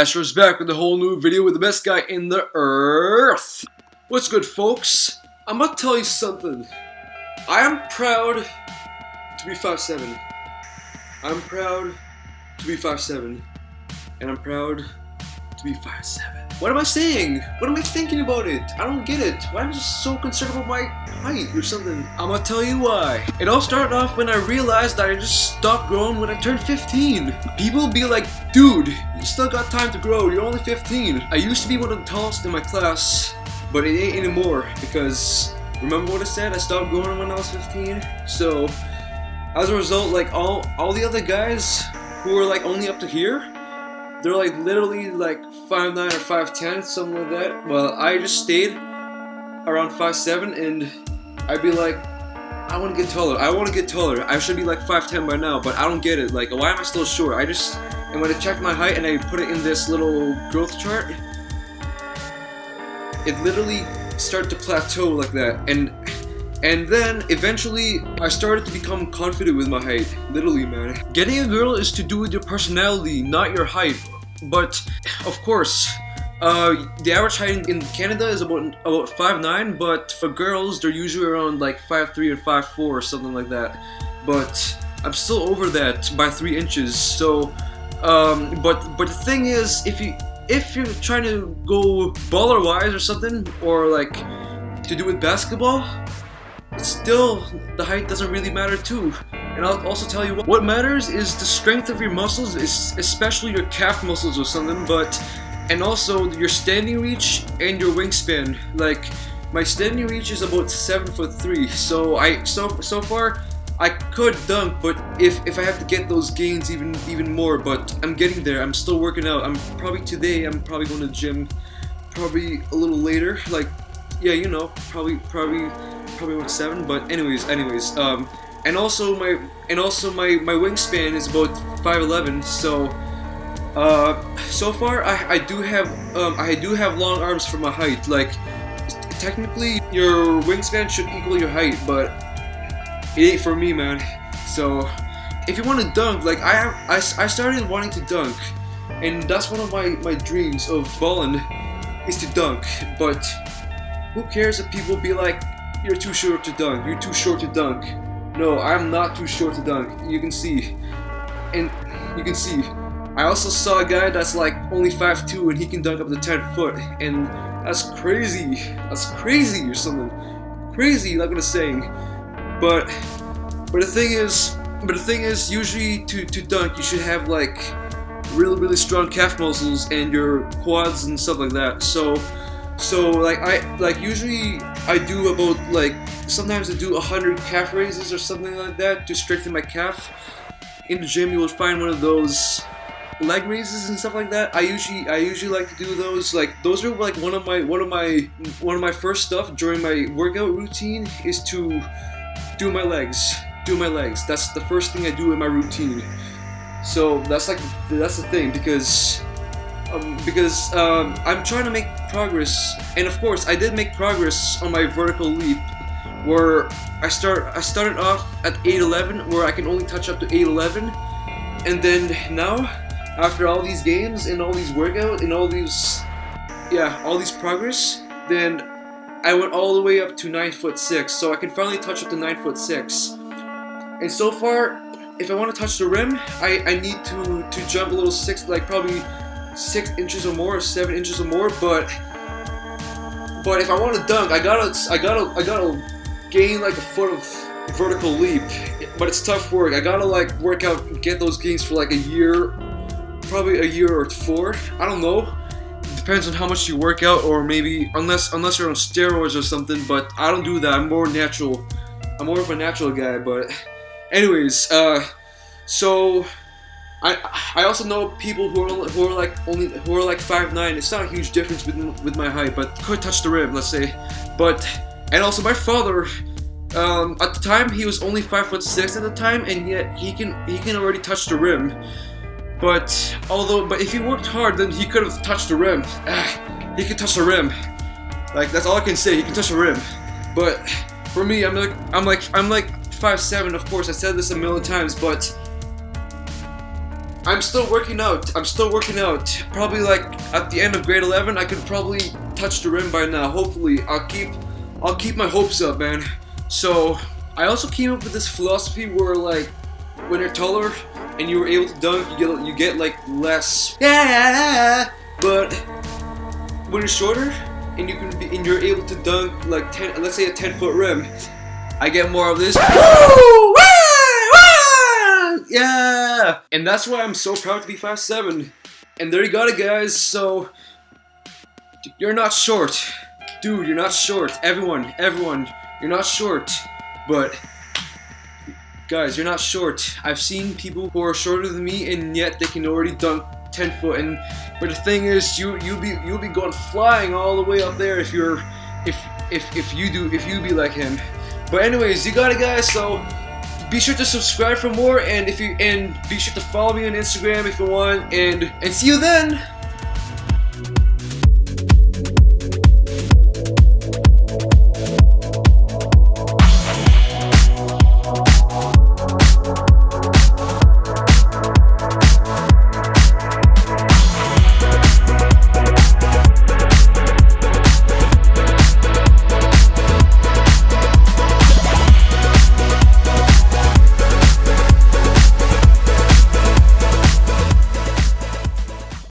Asher's back with a whole new video with the best guy in the earth. What's good, folks? I'm gonna tell you something. I am proud to be 5'7". I'm proud to be 5'7", and I'm proud to be 5'7". What am I saying? What am I thinking about it? I don't get it. Why am I just so concerned about my height or something? I'm gonna tell you why. It all started off when I realized that I just stopped growing when I turned 15. People be like, dude, you still got time to grow, you're only 15. I used to be one of the tallest in my class, but it ain't anymore because, remember what I said? I stopped growing when I was 15. So, as a result, like all the other guys who were like only up to here, they're like literally like 5'9" or 5'10", something like that. Well, I just stayed around 5'7", and I'd be like, I want to get taller. I want to get taller. I should be like 5'10" by now, but I don't get it. Like, why am I still short? And when I checked my height and I put it in this little growth chart, it literally started to plateau like that. And then, eventually, I started to become confident with my height. Literally, man. Getting a girl is to do with your personality, not your height. But, of course, the average height in Canada is about 5'9", but for girls, they're usually around like 5'3" or 5'4", or something like that. But I'm still over that by 3 inches, so, but the thing is, if you're trying to go baller-wise or something, or like, to do with basketball, still, the height doesn't really matter too. And I'll also tell you what matters is the strength of your muscles, especially your calf muscles or something, and also your standing reach and your wingspan. Like, my standing reach is about 7'3", so far I could dunk, but if I have to get those gains even more, but I'm getting there. I'm still working out. Today I'm probably going to the gym, probably a little later, like, yeah, you know, probably about 7, but anyways, and also my wingspan is about 5'11", so far I do have long arms for my height. Like, technically your wingspan should equal your height, but it ain't for me, man. So if you want to dunk, like I started wanting to dunk, and that's one of my dreams of balling is to dunk, but who cares if people be like, you're too short to dunk, you're too short to dunk. No, I'm not too short to dunk. You can see. I also saw a guy that's like only 5'2", and he can dunk up to 10 foot, and that's crazy. That's crazy or something. Crazy, like what I'm saying. But the thing is, usually to dunk, you should have like really strong calf muscles and your quads and stuff like that. So usually I do about like, sometimes I do 100 calf raises or something like that to strengthen my calf. In the gym, you will find one of those leg raises and stuff like that. I usually like to do those. Like, those are like one of my first stuff during my workout routine is to do my legs. That's the first thing I do in my routine. So that's the thing, because I'm trying to make progress, and of course I did make progress on my vertical leap, where I started off at 8'11", where I can only touch up to 8'11", and then now, after all these games and all these workouts and all these progress, then I went all the way up to 9'6", so I can finally touch up to 9'6", and so far, if I want to touch the rim, I need to jump a little probably 6 inches or more, or 7 inches or more, but if I want to dunk, I gotta gain like a foot of vertical leap, but it's tough work. I gotta like work out and get those gains for like a year, probably a year or 4. I don't know. It depends on how much you work out, or maybe unless you're on steroids or something. But I don't do that. I'm more natural. I'm more of a natural guy. But anyways, so. I also know people who are like 5'9". It's not a huge difference with my height, but could touch the rim, let's say. And also my father, at the time he was only 5'6" at the time, and yet he can already touch the rim. But if he worked hard, then he could have touched the rim. He could touch the rim. Like, that's all I can say. He can touch the rim. But for me, I'm like 5'7". Of course, I said this a million times, but I'm still working out. Probably like at the end of grade 11, I could probably touch the rim by now. Hopefully, I'll keep my hopes up, man. So I also came up with this philosophy where like when you're taller and you were able to dunk, you get like less. Yeah. But when you're shorter and you're able to dunk like let's say a 10-foot rim, I get more of this. Woo! Yeah! And that's why I'm so proud to be 5'7". And there you got it, guys. So you're not short. Dude, you're not short. Everyone, you're not short. But guys, you're not short. I've seen people who are shorter than me and yet they can already dunk 10 foot. But the thing is, you'll be going flying all the way up there if you be like him. But anyways, you got it, guys. So be sure to subscribe for more, and be sure to follow me on Instagram if you want, and see you then.